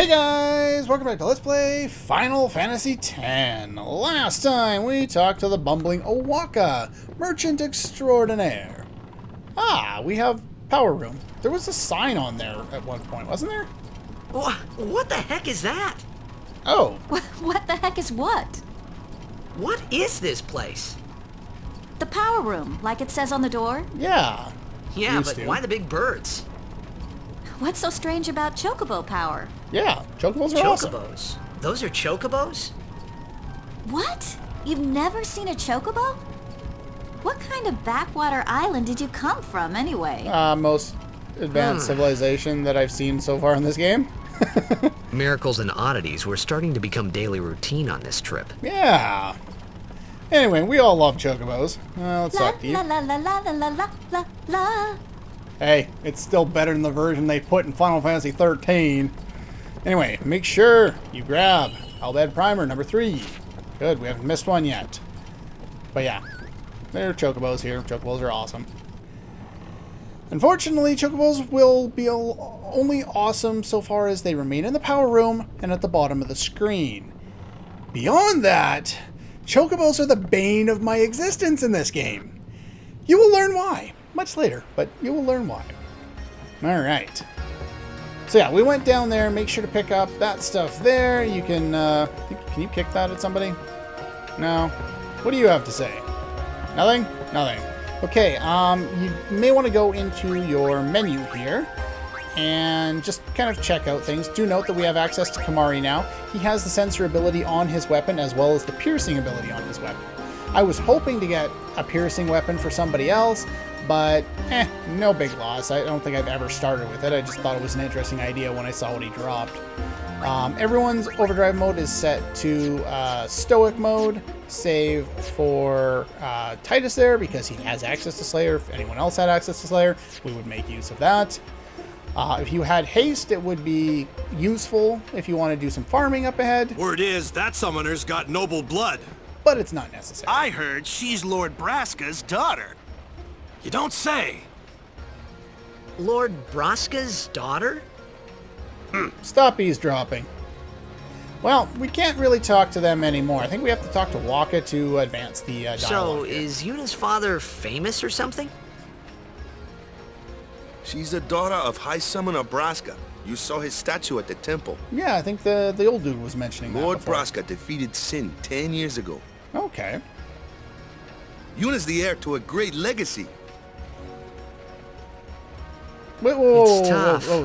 Hey guys, welcome back to Let's Play Final Fantasy X. Last time we talked to the bumbling Owaka, merchant extraordinaire. Ah, we have power room. There was a sign on there at one point, wasn't there? What the heck is that? Oh. What the heck is what? What is this place? The power room, like it says on the door? Yeah. Yeah, but why the big birds? What's so strange about chocobo power? Yeah, chocobos are awesome. Chocobos? Those are chocobos? What? You've never seen a chocobo? What kind of backwater island did you come from, anyway? Most advanced civilization that I've seen so far in this game. Miracles and oddities were starting to become daily routine on this trip. Yeah. Anyway, we all love chocobos. Let's talk to you. La la la la la la la la la. Hey, it's still better than the version they put in Final Fantasy 13. Anyway, make sure you grab Albed Primer number 3. Good, we haven't missed one yet. But yeah, there are chocobos here. Chocobos are awesome. Unfortunately, chocobos will be only awesome so far as they remain in the power room and at the bottom of the screen. Beyond that, chocobos are the bane of my existence in this game. You will learn why. Much later, but you will learn why. Alright. So yeah, we went down there. Make sure to pick up that stuff there. You can you kick that at somebody? No? What do you have to say? Nothing? Nothing. Okay, you may want to go into your menu here and just kind of check out things. Do note that we have access to Kamari now. He has the sensor ability on his weapon as well as the piercing ability on his weapon. I was hoping to get a piercing weapon for somebody else, but no big loss. I don't think I've ever started with it. I just thought it was an interesting idea when I saw what he dropped. Everyone's overdrive mode is set to stoic mode, save for Tidus there because he has access to Slayer. If anyone else had access to Slayer, we would make use of that. If you had haste, it would be useful if you want to do some farming up ahead. Word is, that summoner's got noble blood. But it's not necessary. I heard she's Lord Braska's daughter. You don't say. Lord Braska's daughter? Stop eavesdropping. Well, we can't really talk to them anymore. I think we have to talk to Waka to advance the dialogue. So, here. is Yuna's father famous or something? She's the daughter of High Summoner Braska. You saw his statue at the temple. Yeah, I think the old dude was mentioning Lord that before. Braska defeated Sin 10 years ago. Okay. Yuna's the heir to a great legacy. Wait, whoa, It's tough. whoa,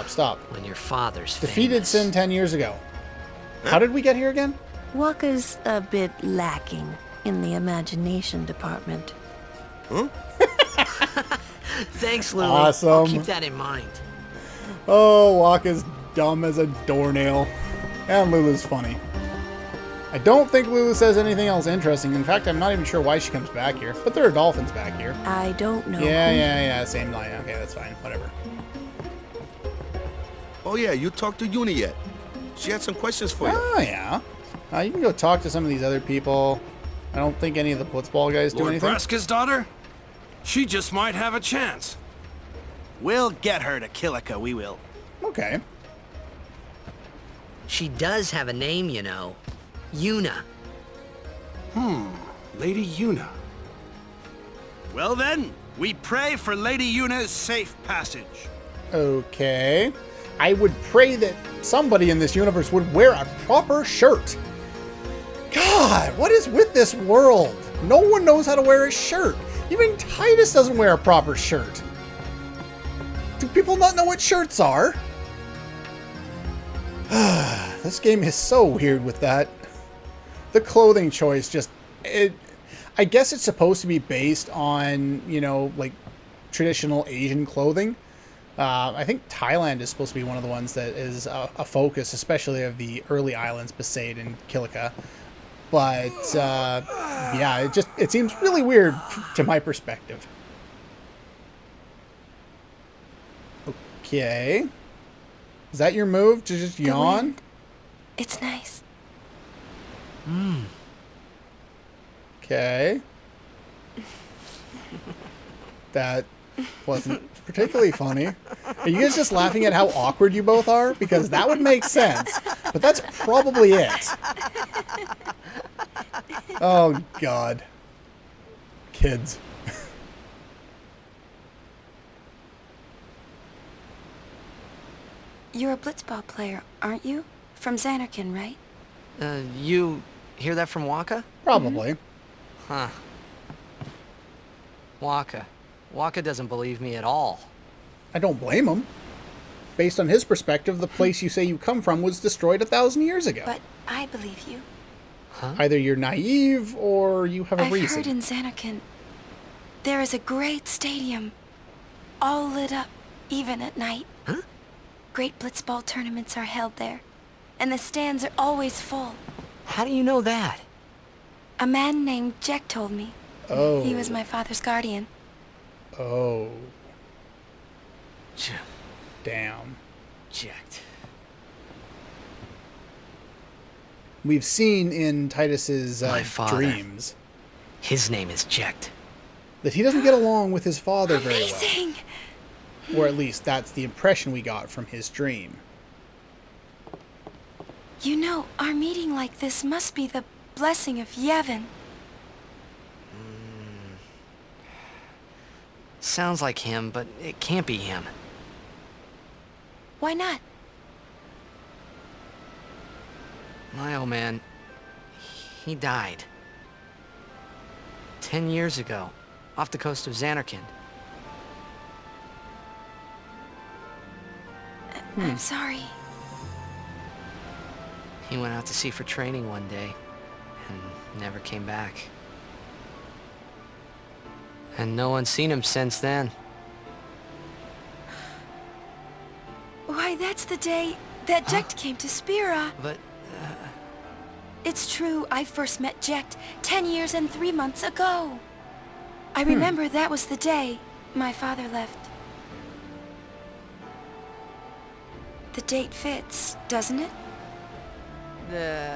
stop. When your father's Defeated famous. Sin 10 years ago. How did we get here again? Waka's a bit lacking in the imagination department. Huh? Thanks, Lily. Awesome. I'll keep that in mind. Oh, Waka's dumb as a doornail. And Lulu's funny. I don't think Lulu says anything else interesting. In fact, I'm not even sure why she comes back here. But there are dolphins back here. I don't know. Yeah. Same line. Okay, that's fine. Whatever. Oh yeah, you talked to Yuna yet? She had some questions for you. Oh, yeah. You can go talk to some of these other people. I don't think any of the blitzball guys do Lord anything. Braska's daughter? She just might have a chance. We'll get her to Kilika, we will. Okay. She does have a name, you know. Yuna. Lady Yuna. Well then, we pray for Lady Yuna's safe passage. Okay. I would pray that somebody in this universe would wear a proper shirt. God, what is with this world? No one knows how to wear a shirt. Even Tidus doesn't wear a proper shirt. Do people not know what shirts are? This game is so weird with that. The clothing choice just... I guess it's supposed to be based on, you know, like, traditional Asian clothing. I think Thailand is supposed to be one of the ones that is a focus, especially of the early islands, Besaid and Kilika. But, yeah, it seems really weird to my perspective. Okay. Is that your move, to just yawn? wind. It's nice. Okay. That wasn't particularly funny. Are you guys just laughing at how awkward you both are? Because that would make sense. But that's probably it. Oh, God. Kids. You're a blitzball player, aren't you? From Xanarkin, right? You hear that from Waka? Probably. Huh. Waka. Waka doesn't believe me at all. I don't blame him. Based on his perspective, the place you say you come from was destroyed 1,000 years ago. But I believe you. Huh? Either you're naive or you have a I've reason. heard in Xanarkin, there is a great stadium, all lit up, even at night. Huh? Great blitzball tournaments are held there, and the stands are always full. How do you know that? A man named Jack told me. Oh. He was my father's guardian. Oh. Ch- Damn. Checked. We've seen in Tidus's My father. dreams His name is Jecht. that he doesn't get along with his father very well. Amazing! Or at least that's the impression we got from his dream. You know, our meeting like this must be the blessing of Yevon. Sounds like him, but it can't be him. Why not? My old man, he died. 10 years ago, off the coast of Xanarkin. I'm sorry. He went out to sea for training one day, and never came back. And no one's seen him since then. Why, that's the day that Jecht came to Spira. But, It's true, I first met Jecht 10 years and 3 months ago. I remember that was the day my father left. The date fits, doesn't it?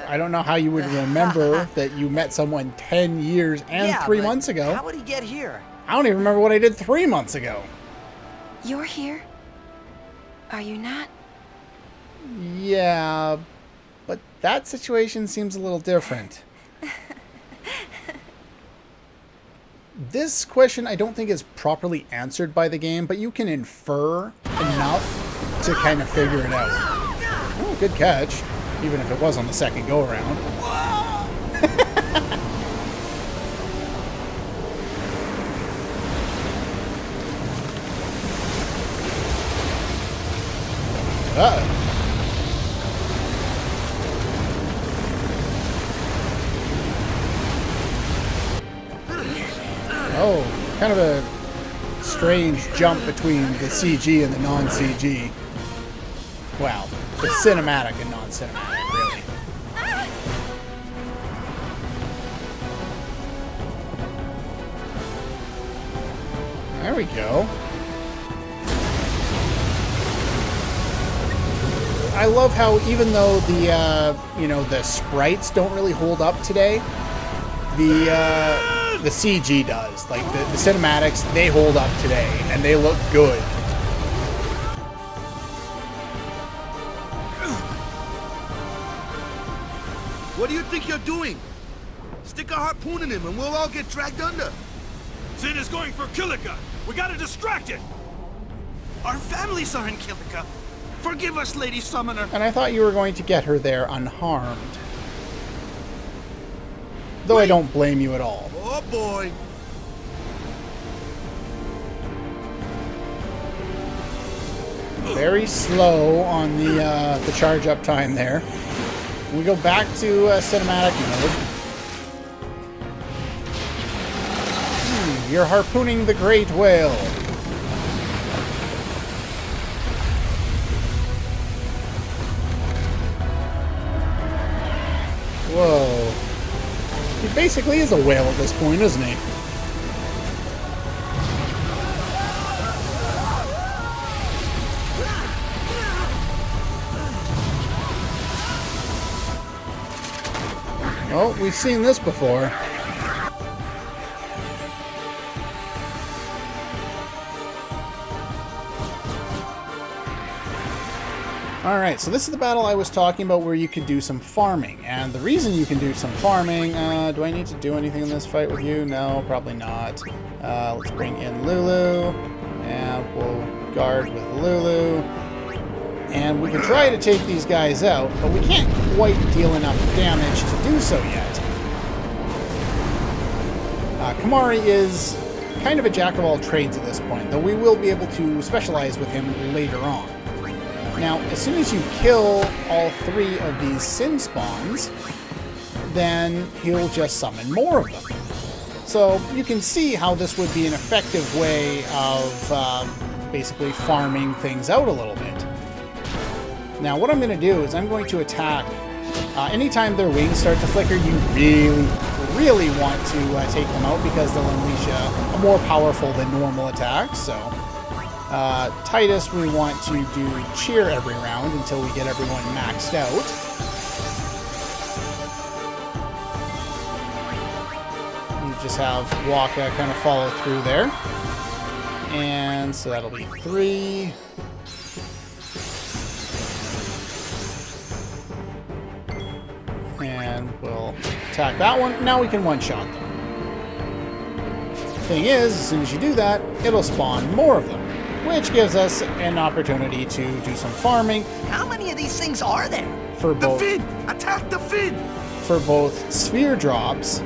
I don't know how you would remember that you met someone 10 years and 3 months ago. How would he get here? I don't even remember what I did 3 months ago. You're here? Are you not? Yeah, but that situation seems a little different. This question I don't think is properly answered by the game, but you can infer enough to kind of figure it out. Oh, good catch. Even if it was on the second go-around. Uh-oh. Oh, kind of a strange jump between the CG and the non-CG. Wow, the cinematic and non-cinematic, really. There we go. I love how even though the the sprites don't really hold up today, the CG does. Like the cinematics, they hold up today and they look good. What do you think you're doing? Stick a harpoon in him and we'll all get dragged under. Zin is going for Kilika. We gotta distract it. Our families are in Kilika. Forgive us, Lady Summoner. And I thought you were going to get her there unharmed. Though I don't blame you at all. Oh boy. Very slow on the charge up time there. We go back to cinematic mode. You're harpooning the great whale. Whoa. He basically is a whale at this point, isn't he? Oh, we've seen this before. Alright, so this is the battle I was talking about where you could do some farming. And the reason you can do some farming... do I need to do anything in this fight with you? No, probably not. Let's bring in Lulu. And we'll guard with Lulu. And we can try to take these guys out, but we can't quite deal enough damage to do so yet. Kamari is kind of a jack of all trades at this point, though we will be able to specialize with him later on. Now, as soon as you kill all 3 of these sin spawns, then he'll just summon more of them. So you can see how this would be an effective way of basically farming things out a little bit. Now, what I'm going to do is I'm going to attack. Anytime their wings start to flicker, you really want to take them out because they'll unleash a more powerful than normal attack. So, Tidus, we want to do cheer every round until we get everyone maxed out. You just have Waka kind of follow through there. And so that'll be 3. And we'll attack that one. Now we can one-shot them. Thing is, as soon as you do that, it'll spawn more of them, which gives us an opportunity to do some farming. How many of these things are there? For The both, fin! Attack the fin! for both sphere drops.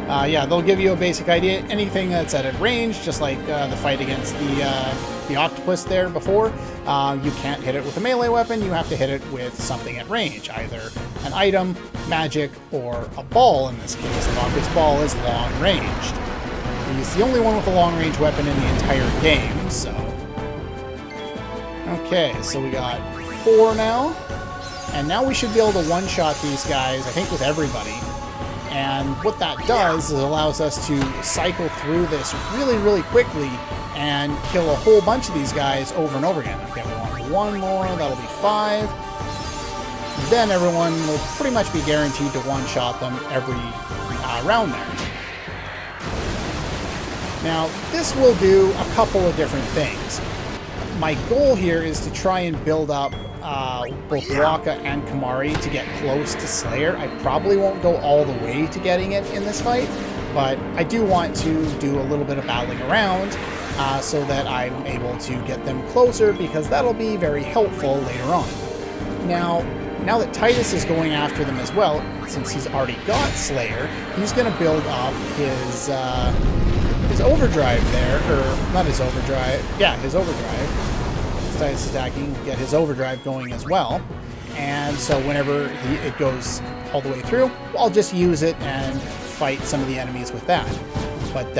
Yeah, they'll give you a basic idea. Anything that's at range, just like the fight against the octopus there before, you can't hit it with a melee weapon. You have to hit it with something at range, either an item, magic, or a ball in this case. The Valkyrie's ball is long-ranged. He's the only one with a long-range weapon in the entire game, so... Okay, so we got 4 now. And now we should be able to one-shot these guys, I think, with everybody. And what that does is allows us to cycle through this really quickly and kill a whole bunch of these guys over and over again. Okay, we want 1 more, that'll be 5. Then everyone will pretty much be guaranteed to one-shot them every round there. Now, this will do a couple of different things. My goal here is to try and build up both Waka and Kamari to get close to Slayer. I probably won't go all the way to getting it in this fight, but I do want to do a little bit of battling around so that I'm able to get them closer, because that'll be very helpful later on. Now that Tidus is going after them as well, since he's already got Slayer, he's going to build up his overdrive there, or not his overdrive, yeah, his overdrive. Tidus attacking, get his overdrive going as well. And so whenever it goes all the way through, I'll just use it and fight some of the enemies with that. But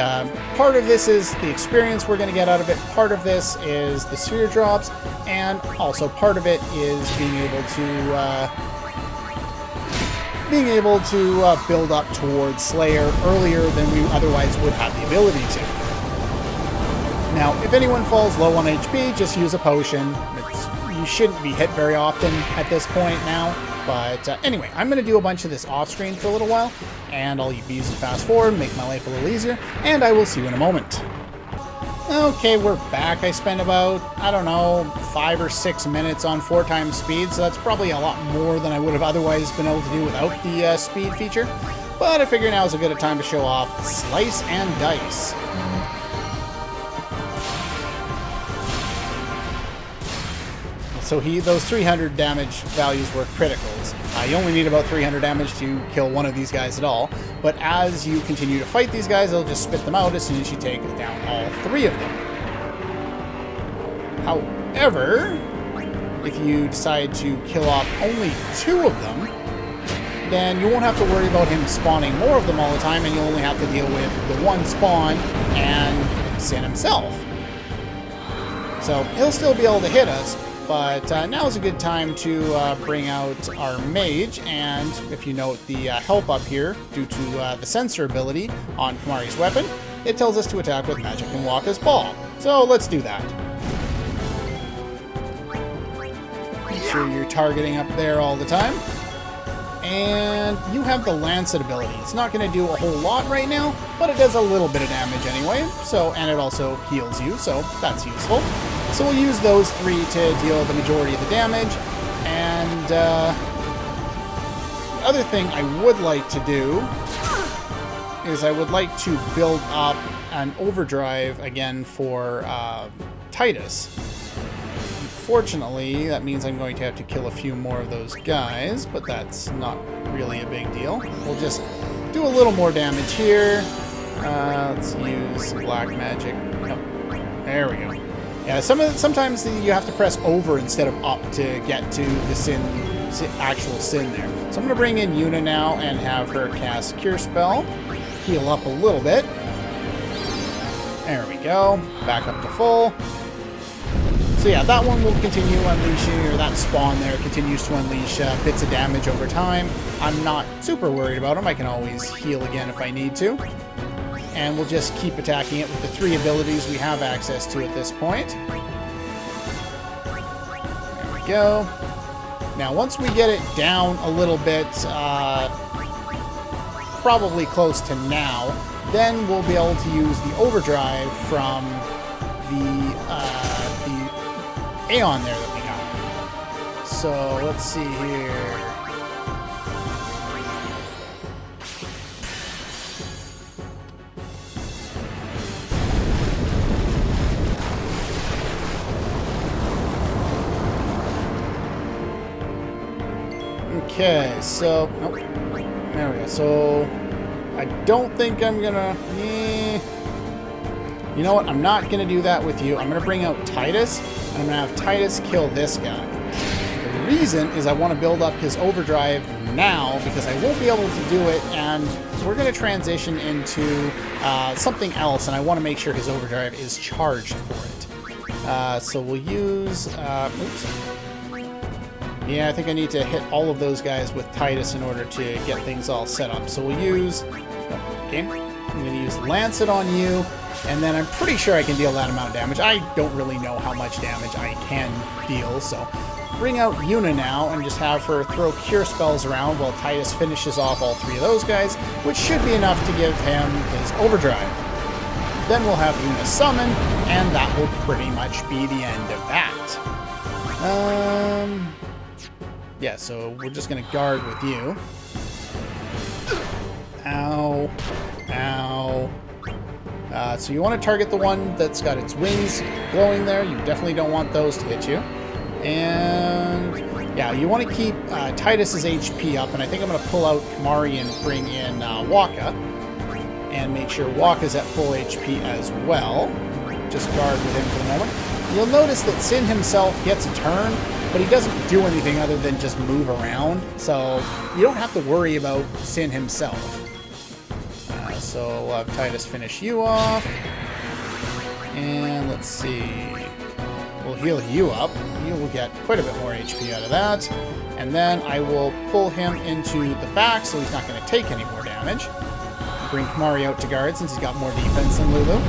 part of this is the experience we're going to get out of it. Part of this is the sphere drops, and also part of it is being able to build up towards Slayer earlier than we otherwise would have the ability to. Now, if anyone falls low on HP, just use a potion. You shouldn't be hit very often at this point now. But anyway, I'm going to do a bunch of this off-screen for a little while, and I'll be using fast forward, make my life a little easier, and I will see you in a moment. Okay, we're back. I spent about, I don't know, 5 or 6 minutes on 4 times speed, so that's probably a lot more than I would have otherwise been able to do without the speed feature. But I figure now is a good time to show off Slice and Dice. So those 300 damage values were criticals. You only need about 300 damage to kill one of these guys at all. But as you continue to fight these guys, they'll just spit them out as soon as you take down all 3 of them. However, if you decide to kill off only 2 of them, then you won't have to worry about him spawning more of them all the time, and you'll only have to deal with the 1 spawn and Sin himself. So he'll still be able to hit us. But now is a good time to bring out our mage, and if you note the help up here, due to the sensor ability on Kamari's weapon, it tells us to attack with magic and Waka's ball. So let's do that. Make sure you're targeting up there all the time. And you have the Lancet ability. It's not going to do a whole lot right now, but it does a little bit of damage anyway. So, and it also heals you, so that's useful. So we'll use those 3 to deal the majority of the damage, the other thing I would like to do is I would like to build up an overdrive again for Tidus. Unfortunately, that means I'm going to have to kill a few more of those guys, but that's not really a big deal. We'll just do a little more damage here. Let's use some black magic. Oh, there we go. Yeah, sometimes you have to press over instead of up to get to the actual sin there. So I'm going to bring in Yuna now and have her cast Cure Spell. Heal up a little bit. There we go. Back up to full. So yeah, that one will continue unleashing, or that spawn there continues to unleash bits of damage over time. I'm not super worried about them. I can always heal again if I need to. And we'll just keep attacking it with the 3 abilities we have access to at this point. There we go. Now, once we get it down a little bit, probably close to now, then we'll be able to use the overdrive from the Aeon there that we got. So, let's see here. Okay, so... Oh, there we go. So, I don't think I'm gonna... You know what? I'm not gonna do that with you. I'm gonna bring out Tidus, and I'm gonna have Tidus kill this guy. The reason is I want to build up his overdrive now, because I won't be able to do it, and we're gonna transition into something else, and I want to make sure his overdrive is charged for it. So we'll use... oops. Yeah, I think I need to hit all of those guys with Tidus in order to get things all set up. So we'll use... Okay. I'm going to use Lancet on you, and then I'm pretty sure I can deal that amount of damage. I don't really know how much damage I can deal, so... Bring out Yuna now and just have her throw Cure Spells around while Tidus finishes off all 3 of those guys, which should be enough to give him his overdrive. Then we'll have Yuna summon, and that will pretty much be the end of that. Yeah, so we're just going to guard with you. Ow. Ow. So you want to target the one that's got its wings glowing there. You definitely don't want those to hit you. And yeah, you want to keep Tidus's HP up. And I think I'm going to pull out Kamari and bring in Waka. And make sure Waka's at full HP as well. Just guard with him for the moment. You'll notice that Sin himself gets a turn, but he doesn't do anything other than just move around, so you don't have to worry about Sin himself. So we'll have Tidus finish you off, and let's see, we'll heal you up. You will get quite a bit more HP out of that, and then I will pull him into the back so he's not going to take any more damage. Bring Kamari out to guard since he's got more defense than Lulu.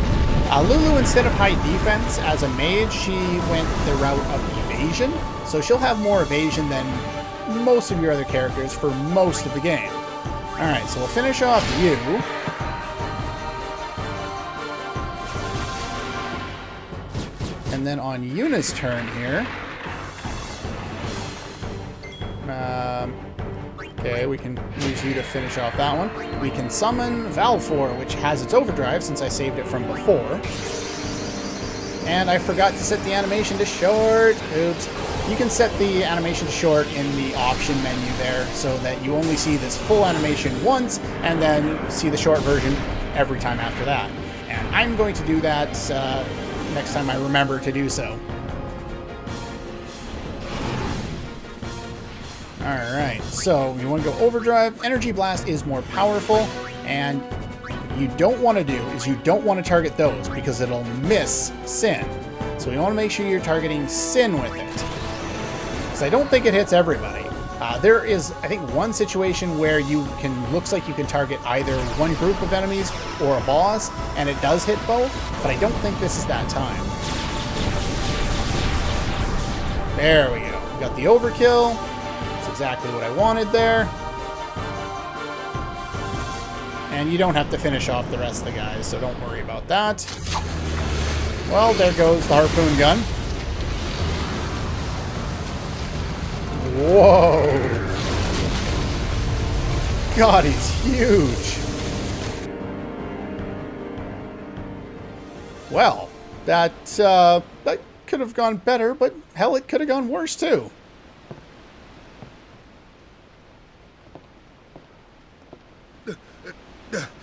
Lulu, instead of high defense, as a mage, she went the route of evasion. So she'll have more evasion than most of your other characters for most of the game. Alright, so we'll finish off you. And then on Yuna's turn here... okay, we can use you to finish off that one. We can summon Valfor, which has its overdrive since I saved it from before. And I forgot to set the animation to short. Oops. You can set the animation to short in the option menu there so that you only see this full animation once and then see the short version every time after that. And I'm going to do that next time I remember to do so. Alright, so you want to go overdrive. Energy Blast is more powerful, and what you don't want to do is you don't want to target those because it'll miss Sin. So you want to make sure you're targeting Sin with it. Because I don't think it hits everybody. There is, I think, one situation where looks like you can target either one group of enemies or a boss, and it does hit both, but I don't think this is that time. There we go. We got the overkill. Exactly what I wanted there. And you don't have to finish off the rest of the guys, so don't worry about that. Well, there goes the harpoon gun. Whoa. God, he's huge. Well, that could have gone better, but hell, it could have gone worse too.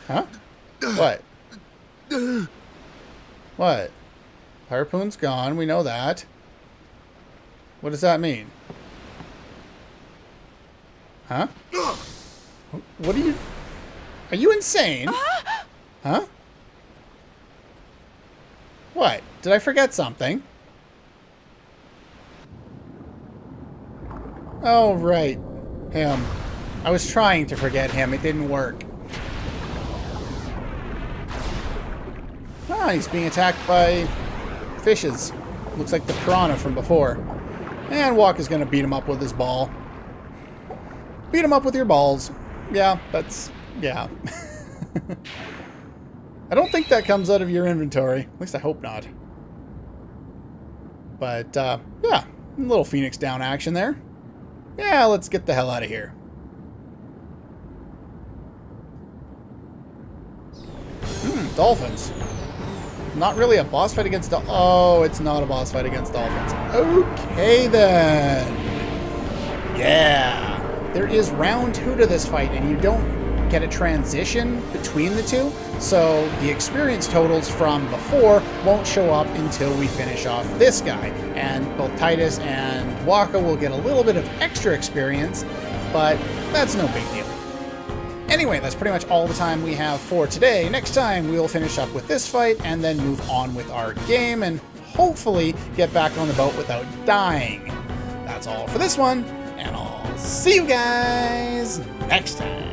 Huh? What? What? Harpoon's gone, we know that. What does that mean? Huh? What are you... Are you insane? Huh? What? Did I forget something? Oh, right. Him. I was trying to forget him. It didn't work. Ah, he's being attacked by fishes. Looks like the piranha from before. And Walker's gonna beat him up with his ball. Beat him up with your balls. Yeah, that's... yeah. I don't think that comes out of your inventory. At least I hope not. But, yeah. A little Phoenix Down action there. Yeah, let's get the hell out of here. Dolphins. Not really a boss fight against oh, it's not a boss fight against dolphins. Okay, then. Yeah. There is round 2 to this fight, and you don't get a transition between the two, so the experience totals from before won't show up until we finish off this guy. And both Tidus and Waka will get a little bit of extra experience, but that's no big deal. Anyway, that's pretty much all the time we have for today. Next time, we'll finish up with this fight and then move on with our game and hopefully get back on the boat without dying. That's all for this one, and I'll see you guys next time.